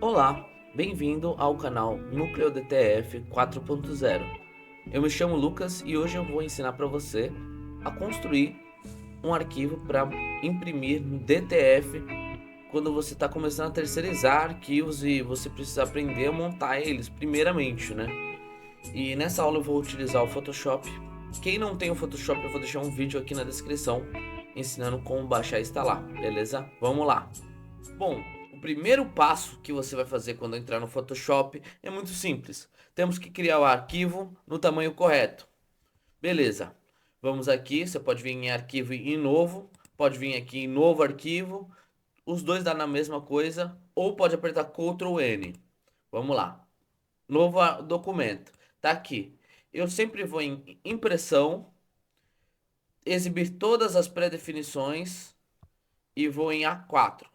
Olá, bem-vindo ao canal Núcleo DTF 4.0. Eu me chamo Lucas e hoje eu vou ensinar para você a construir um arquivo para imprimir no DTF quando você está começando a terceirizar arquivos e você precisa aprender a montar eles primeiramente, né? E nessa aula eu vou utilizar o Photoshop. Quem não tem o Photoshop, eu vou deixar um vídeo aqui na descrição ensinando como baixar e instalar, beleza? Vamos lá! Bom, o primeiro passo que você vai fazer quando entrar no Photoshop é muito simples. Temos que criar o arquivo no tamanho correto. Beleza. Vamos aqui, você pode vir em arquivo e em novo, pode vir aqui em novo arquivo, os dois dá na mesma coisa, ou pode apertar Ctrl N. Vamos lá. Novo documento. Tá aqui. Eu sempre vou em impressão, exibir todas as pré-definições e vou em A4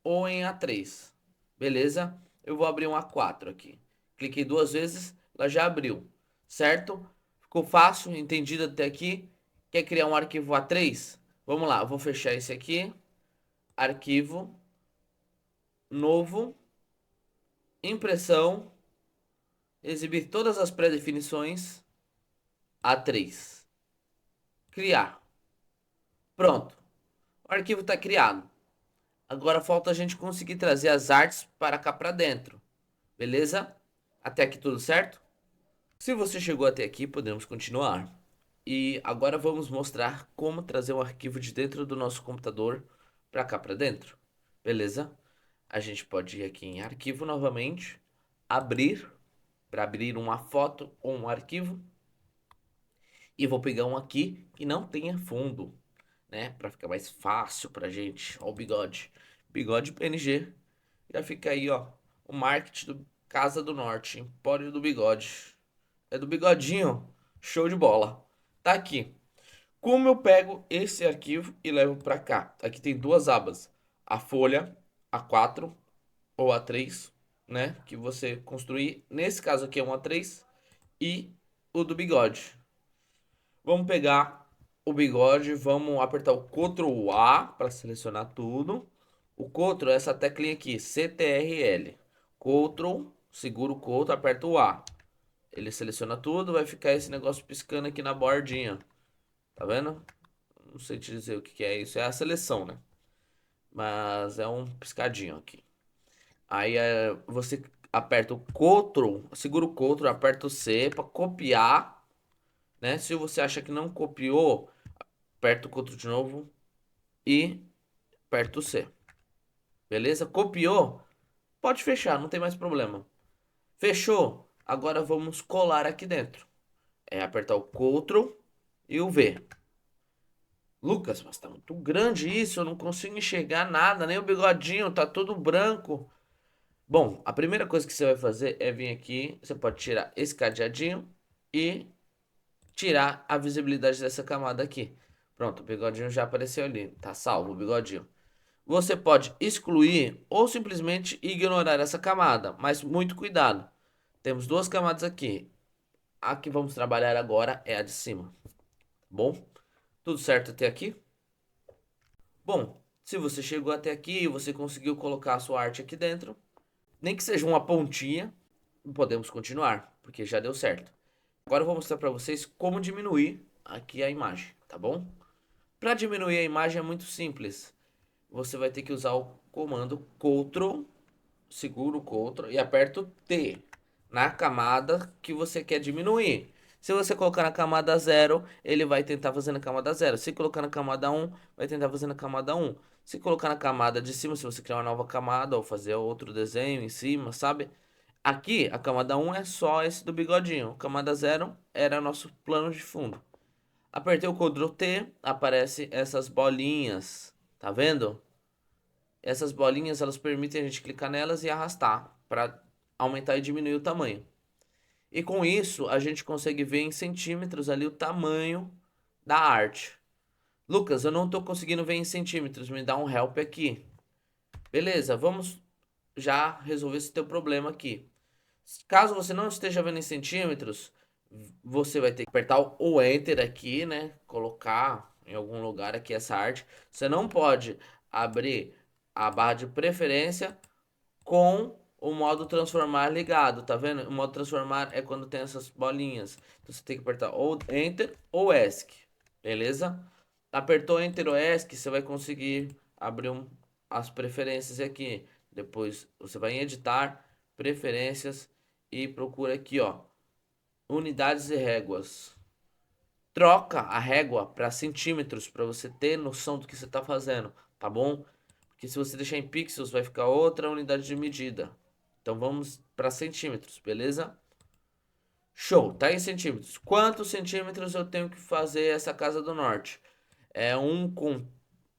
ou em A3. Beleza? Eu vou abrir um A4 aqui. Cliquei duas vezes, ela já abriu. Certo? Ficou fácil, entendido até aqui? Quer criar um arquivo A3? Vamos lá, eu vou fechar esse aqui. Arquivo, novo, impressão, exibir todas as pré-definições, A3. Criar. Pronto. O arquivo está criado. Agora falta a gente conseguir trazer as artes para cá para dentro. Beleza? Até aqui tudo certo? Se você chegou até aqui, podemos continuar. E agora vamos mostrar como trazer um arquivo de dentro do nosso computador para cá para dentro. Beleza? A gente pode ir aqui em arquivo novamente, abrir, para abrir uma foto ou um arquivo. E vou pegar um aqui que não tenha fundo, né? Para ficar mais fácil pra gente. Ó o bigode. Bigode PNG. Já fica aí, ó. O marketing do Casa do Norte. Empório do Bigode. É do bigodinho. Show de bola. Tá aqui. Como eu pego esse arquivo e levo pra cá? Aqui tem duas abas. A folha, A4 ou A3, né? Que você construir. Nesse caso aqui é um A3. E o do bigode. Vamos pegar o bigode, vamos apertar o Ctrl A para selecionar tudo. O Ctrl é essa teclinha aqui, CTRL. Ctrl, segura o Ctrl, aperta o A. Ele seleciona tudo, vai ficar esse negócio piscando aqui na bordinha. Tá vendo? Não sei te dizer o que é isso, é a seleção, né? Mas é um piscadinho aqui. Aí você aperta o Ctrl, segura o Ctrl, aperta o C para copiar, né? Se você acha que não copiou, aperta o Ctrl de novo e aperta o C. Beleza? Copiou? Pode fechar, não tem mais problema. Fechou? Agora vamos colar aqui dentro. É apertar o Ctrl e o V. Lucas, mas tá muito grande isso, eu não consigo enxergar nada, nem o bigodinho, tá todo branco. Bom, a primeira coisa que você vai fazer é vir aqui, você pode tirar esse cadeadinho e tirar a visibilidade dessa camada aqui. Pronto, o bigodinho já apareceu ali, tá salvo o bigodinho. Você pode excluir ou simplesmente ignorar essa camada, mas muito cuidado. Temos duas camadas aqui. A que vamos trabalhar agora é a de cima. Bom, tudo certo até aqui? Bom, se você chegou até aqui e você conseguiu colocar a sua arte aqui dentro, nem que seja uma pontinha, podemos continuar, porque já deu certo. Agora eu vou mostrar para vocês como diminuir aqui a imagem, tá bom? Para diminuir a imagem é muito simples. Você vai ter que usar o comando Ctrl, segura o Ctrl e aperta o T na camada que você quer diminuir. Se você colocar na camada 0, ele vai tentar fazer na camada 0. Se colocar na camada 1, vai tentar fazer na camada 1. Se colocar na camada de cima, se você criar uma nova camada ou fazer outro desenho em cima, sabe? Aqui, a camada 1 é só esse do bigodinho. Camada 0 era nosso plano de fundo. Apertei o Ctrl T, aparece essas bolinhas. Tá vendo? Essas bolinhas, elas permitem a gente clicar nelas e arrastar para aumentar e diminuir o tamanho. E com isso, a gente consegue ver em centímetros ali o tamanho da arte. Lucas, eu não estou conseguindo ver em centímetros, me dá um help aqui. Beleza, vamos já resolver esse teu problema aqui. Caso você não esteja vendo em centímetros, você vai ter que apertar o Enter aqui, né? Colocar em algum lugar aqui essa arte. Você não pode abrir a barra de preferência com o modo transformar ligado, tá vendo? O modo transformar é quando tem essas bolinhas. Então você tem que apertar ou Enter ou ESC, beleza? Apertou Enter ou ESC, você vai conseguir abrir as preferências aqui. Depois você vai em editar, preferências e procura aqui, ó, unidades e réguas. Troca a régua para centímetros para você ter noção do que você está fazendo, tá bom? Porque se você deixar em pixels vai ficar outra unidade de medida. Então vamos para centímetros, beleza? Show, tá em centímetros. Quantos centímetros eu tenho que fazer essa casa do norte? É um com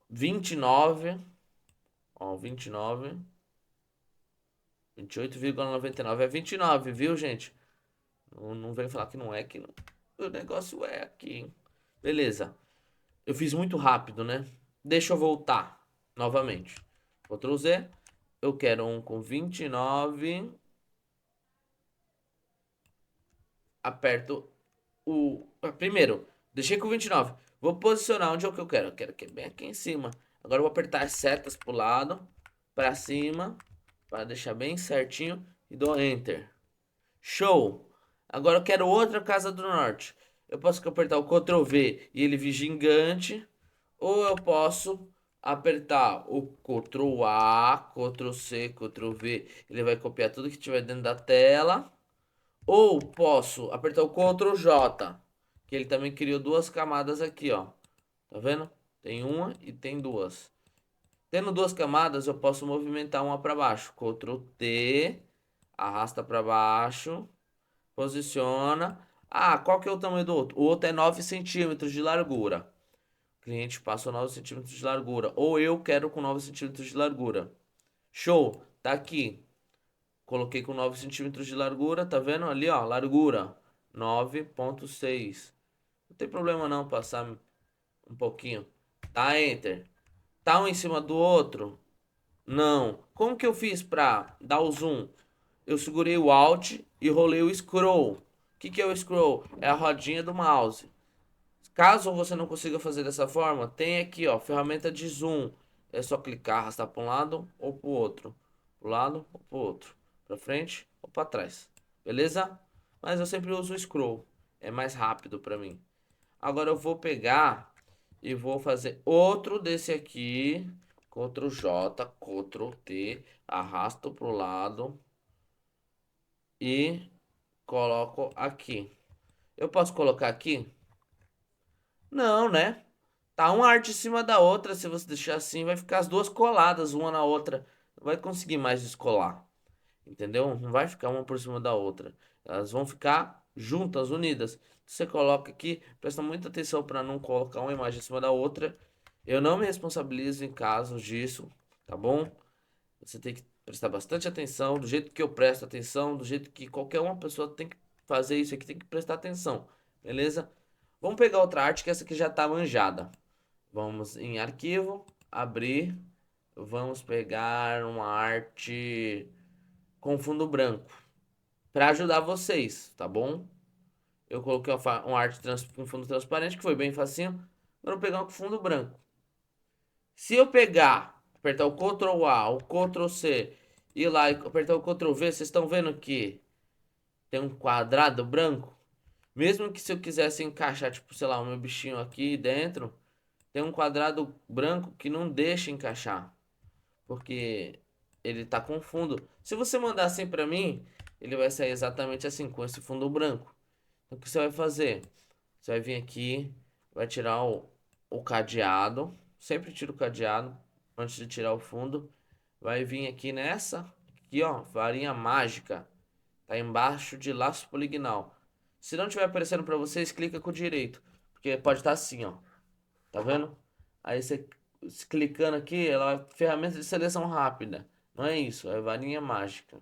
29, ó, 29, 28,99 é 29, viu, gente? Não vem falar que não é, que não. O negócio é aqui. Beleza. Eu fiz muito rápido, né? Deixa eu voltar novamente. Ctrl Z. Eu quero um com 29. Aperto o. Primeiro, deixei com 29. Vou posicionar onde é o que eu quero. Eu quero que é bem aqui em cima. Agora eu vou apertar as setas pro lado, pra cima, para deixar bem certinho e dou Enter. Show! Agora eu quero outra casa do norte. Eu posso apertar o Ctrl V e ele vir gigante. Ou eu posso apertar o Ctrl A, Ctrl C, Ctrl V. Ele vai copiar tudo que tiver dentro da tela. Ou posso apertar o Ctrl J, que ele também criou duas camadas aqui, ó. Tá vendo? Tem uma e tem duas. Tendo duas camadas, eu posso movimentar uma para baixo. Ctrl T, arrasta para baixo. Posiciona. Ah, qual que é o tamanho do outro? O outro é 9 centímetros de largura. O cliente passou 9 centímetros de largura. Ou eu quero com 9 centímetros de largura. Show. Tá aqui. Coloquei com 9 centímetros de largura. Tá vendo ali, ó? Largura. 9,6. Não tem problema não passar um pouquinho. Tá, Enter. Tá um em cima do outro? Não. Como que eu fiz pra dar o zoom? Eu segurei o Alt e rolei o Scroll. O que é o Scroll? É a rodinha do mouse. Caso você não consiga fazer dessa forma, tem aqui, ó, ferramenta de zoom. É só clicar, arrastar para um lado ou para o outro. Para o lado ou para o outro. Para frente ou para trás. Beleza? Mas eu sempre uso o Scroll. É mais rápido para mim. Agora eu vou pegar e vou fazer outro desse aqui. Ctrl J, Ctrl T, arrasto pro lado e coloco aqui. Eu posso colocar aqui? Não, né? Tá uma arte em cima da outra. Se você deixar assim, vai ficar as duas coladas uma na outra. Não vai conseguir mais descolar. Entendeu? Não vai ficar uma por cima da outra. Elas vão ficar juntas, unidas. Você coloca aqui, presta muita atenção para não colocar uma imagem em cima da outra. Eu não me responsabilizo em casos disso, tá bom? Você tem que prestar bastante atenção, do jeito que eu presto atenção, do jeito que qualquer uma pessoa tem que fazer isso aqui, tem que prestar atenção, beleza? Vamos pegar outra arte que essa aqui já tá manjada. Vamos em arquivo, abrir, vamos pegar uma arte com fundo branco para ajudar vocês, tá bom? Eu coloquei uma arte com fundo transparente que foi bem facinho. Agora eu vou pegar um com fundo branco. Se eu pegar, apertar o Ctrl A, o Ctrl C e ir lá e apertar o Ctrl V, vocês estão vendo que tem um quadrado branco? Mesmo que se eu quisesse encaixar, tipo, sei lá, o meu bichinho aqui dentro, tem um quadrado branco que não deixa encaixar. Porque ele tá com fundo. Se você mandar assim pra mim, ele vai sair exatamente assim, com esse fundo branco. Então o que você vai fazer? Você vai vir aqui, vai tirar o cadeado. Sempre tira o cadeado antes de tirar o fundo. Vai vir aqui nessa, aqui ó, varinha mágica. Tá embaixo de laço poligonal. Se não tiver aparecendo pra vocês, clica com o direito. Porque pode estar assim, ó. Tá vendo? Aí você clicando aqui, ela é ferramenta de seleção rápida. Não é isso, é varinha mágica.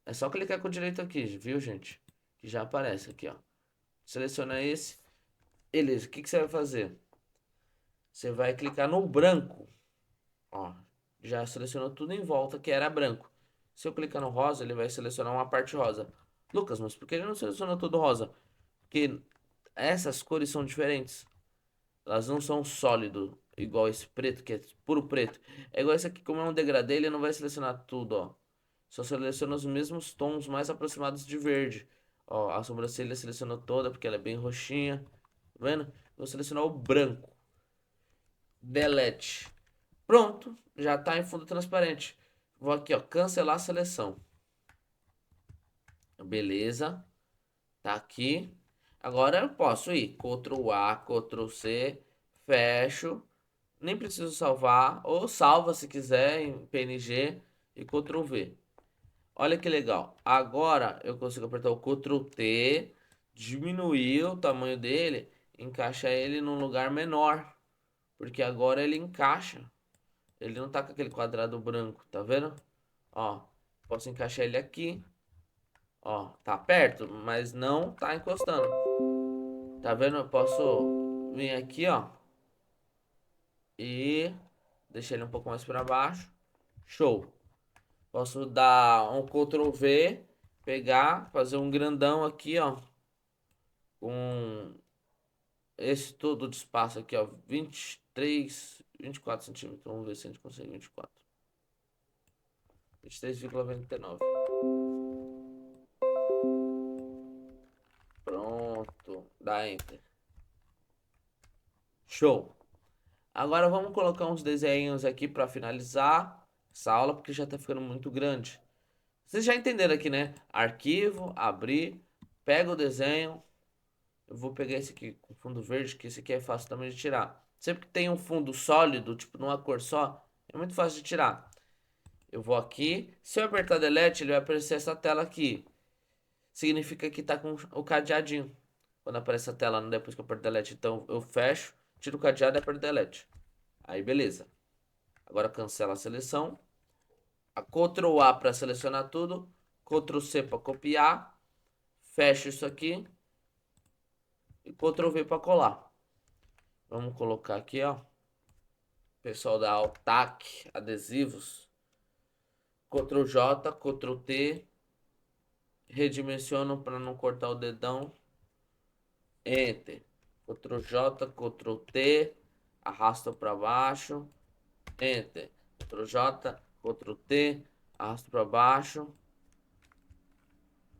É só clicar com o direito aqui, viu, gente? Que já aparece aqui, ó. Seleciona esse. Beleza, o que que você vai fazer? Você vai clicar no branco. Ó, já selecionou tudo em volta que era branco. Se eu clicar no rosa, ele vai selecionar uma parte rosa. Lucas, mas por que ele não selecionou tudo rosa? Porque essas cores são diferentes. Elas não são sólido. igual esse preto, que é puro preto. É igual esse aqui, como é um degradê, ele não vai selecionar tudo, ó. Só seleciona os mesmos tons mais aproximados de verde. Ó, a sobrancelha selecionou toda, porque ela é bem roxinha. Tá vendo? Vou selecionar o branco. Delete. Pronto, já tá em fundo transparente. Vou aqui, ó, cancelar a seleção. Beleza, tá aqui. Agora eu posso ir Ctrl A, Ctrl C, fecho. Nem preciso salvar, ou salva se quiser em PNG e Ctrl V. Olha que legal. Agora eu consigo apertar o Ctrl T, diminuir o tamanho dele, encaixar ele num lugar menor, porque agora ele encaixa. Ele não tá com aquele quadrado branco, tá vendo? Ó, posso encaixar ele aqui. Ó, tá perto, mas não tá encostando. Tá vendo? Eu posso vir aqui, ó, e deixar ele um pouco mais pra baixo. Show. Posso dar um Ctrl V, pegar, fazer um grandão aqui, ó, com esse todo de espaço aqui, ó, 24 centímetros. Vamos ver se a gente consegue 24. 23,99. Pronto, dá Enter. Show. Agora vamos colocar uns desenhos aqui para finalizar essa aula, porque já tá ficando muito grande. Vocês já entenderam aqui, né? Arquivo, abrir, pega o desenho. Eu vou pegar esse aqui com fundo verde, que esse aqui é fácil também de tirar. Sempre que tem um fundo sólido, tipo numa cor só, é muito fácil de tirar. Eu vou aqui, se eu apertar Delete, ele vai aparecer essa tela aqui. Significa que tá com o cadeadinho. Quando aparece a tela depois que eu aperto Delete, então eu fecho, tiro o cadeado e aperto Delete. Aí beleza. Agora cancela a seleção. A Ctrl A para selecionar tudo. Ctrl C para copiar. Fecho isso aqui. E Ctrl V para colar. Vamos colocar aqui, ó. Pessoal da Altac, adesivos. Ctrl J, Ctrl T. Redimensiono para não cortar o dedão. Enter. Ctrl J, Ctrl T. Arrasto para baixo. Enter. Ctrl J, Ctrl T. Arrasto para baixo.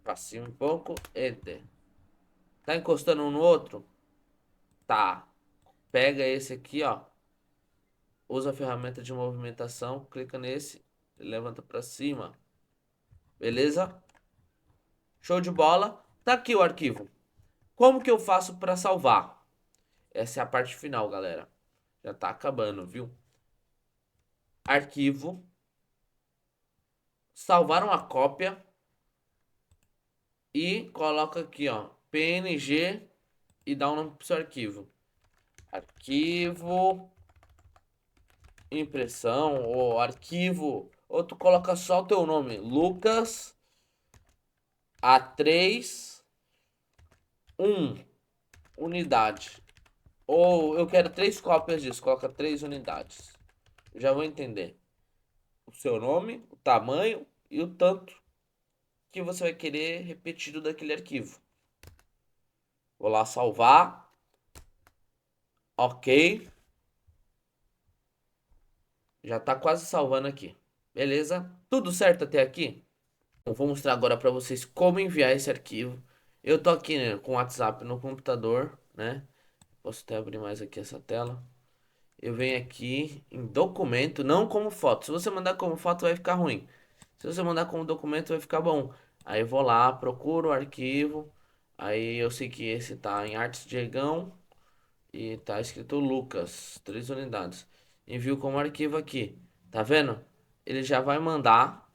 Pra cima um pouco. Enter. Tá encostando um no outro? Tá. Pega esse aqui, ó. Usa a ferramenta de movimentação. Clica nesse. Levanta pra cima. Beleza? Show de bola. Tá aqui o arquivo. Como que eu faço pra salvar? Essa é a parte final, galera. Já tá acabando, viu? Arquivo. Salvar uma cópia. E coloca aqui, ó. PNG. E dá um nome pro seu arquivo. Arquivo. Impressão ou arquivo, ou tu coloca só o teu nome, Lucas A3 1 unidade. Ou eu quero 3 cópias disso, coloca 3 unidades. Já vou entender o seu nome, o tamanho e o tanto que você vai querer repetido daquele arquivo. Vou lá salvar. Ok. Já tá quase salvando aqui. Beleza? Tudo certo até aqui? Eu vou mostrar agora para vocês como enviar esse arquivo. Eu tô aqui, né, com o WhatsApp no computador, né? Posso até abrir mais aqui essa tela. Eu venho aqui em documento, não como foto. Se você mandar como foto vai ficar ruim. Se você mandar como documento vai ficar bom. Aí eu vou lá, procuro o arquivo. Aí eu sei que esse tá em Artes Diegão e tá escrito Lucas, 3 unidades. Envio como arquivo aqui. Tá vendo? Ele já vai mandar.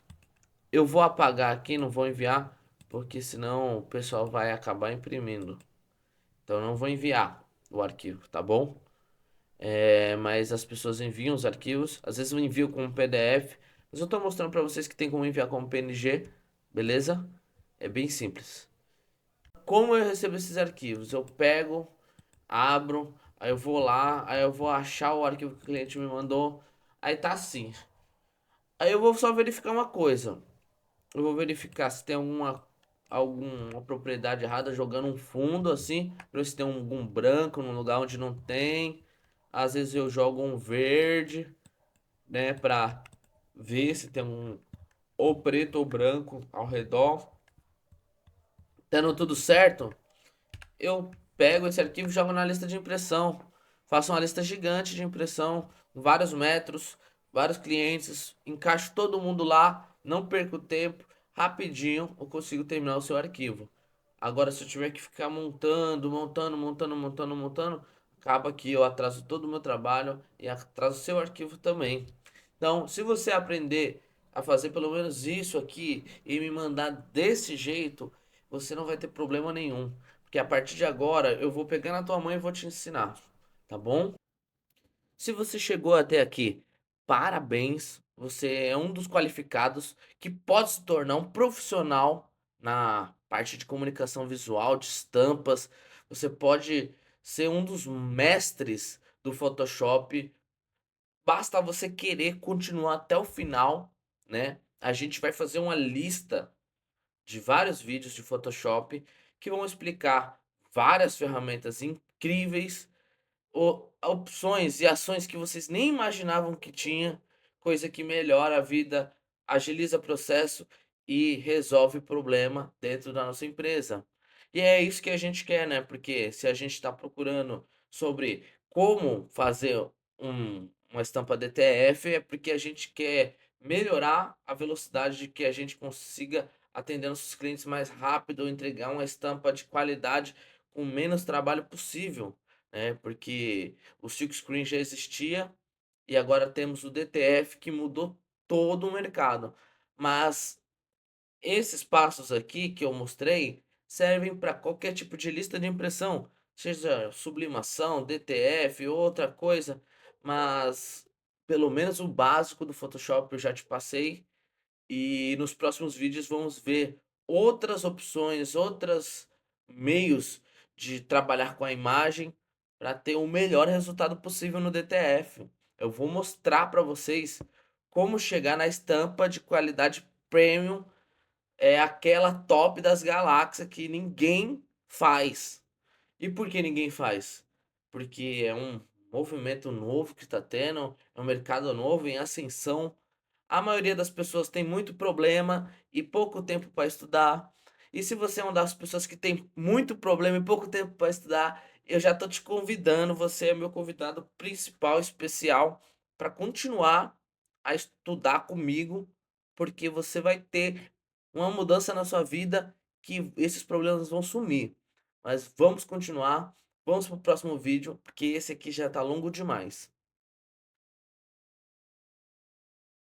Eu vou apagar aqui, não vou enviar, porque senão o pessoal vai acabar imprimindo. Então eu não vou enviar o arquivo, tá bom? Mas as pessoas enviam os arquivos. Às vezes eu envio como PDF. Mas eu tô mostrando pra vocês que tem como enviar como PNG, beleza? É bem simples. Como eu recebo esses arquivos? Eu pego, abro, aí eu vou lá, aí eu vou achar o arquivo que o cliente me mandou. Aí tá assim. Aí eu vou só verificar uma coisa. Eu vou verificar se tem alguma propriedade errada jogando um fundo assim, pra ver se tem algum branco num lugar onde não tem. Às vezes eu jogo um verde, né, pra ver se tem um ou preto ou branco ao redor. Tendo tudo certo, eu pego esse arquivo e jogo na lista de impressão. Faço uma lista gigante de impressão, vários metros, vários clientes, encaixo todo mundo lá, não perco tempo, rapidinho eu consigo terminar o seu arquivo. Agora, se eu tiver que ficar montando, acaba que eu atraso todo o meu trabalho e atraso o seu arquivo também. Então, se você aprender a fazer pelo menos isso aqui e me mandar desse jeito, você não vai ter problema nenhum. Porque a partir de agora eu vou pegar na tua mão e vou te ensinar, tá bom? Se você chegou até aqui, parabéns. Você é um dos qualificados que pode se tornar um profissional na parte de comunicação visual, de estampas. Você pode ser um dos mestres do Photoshop. Basta você querer continuar até o final, né? A gente vai fazer uma lista de vários vídeos de Photoshop que vão explicar várias ferramentas incríveis, opções e ações que vocês nem imaginavam que tinha, coisa que melhora a vida, agiliza processo e resolve problema dentro da nossa empresa. E é isso que a gente quer, né? Porque se a gente está procurando sobre como fazer uma estampa DTF, é porque a gente quer melhorar a velocidade de que a gente consiga atender nossos clientes mais rápido, ou entregar uma estampa de qualidade com menos trabalho possível, né? Porque o silkscreen já existia e agora temos o DTF que mudou todo o mercado. Mas esses passos aqui que eu mostrei servem para qualquer tipo de lista de impressão, seja sublimação, DTF, outra coisa, mas pelo menos o básico do Photoshop eu já te passei e nos próximos vídeos vamos ver outras opções, outros meios de trabalhar com a imagem para ter o melhor resultado possível no DTF. Eu vou mostrar para vocês como chegar na estampa de qualidade premium, é aquela top das galáxias que ninguém faz. E por que ninguém faz? Porque é um movimento novo que está tendo, é um mercado novo em ascensão. A maioria das pessoas tem muito problema e pouco tempo para estudar. E se você é uma das pessoas que tem muito problema e pouco tempo para estudar, eu já estou te convidando, você é meu convidado principal, especial, para continuar a estudar comigo, porque você vai ter uma mudança na sua vida que esses problemas vão sumir. Mas vamos continuar, vamos para o próximo vídeo, porque esse aqui já está longo demais.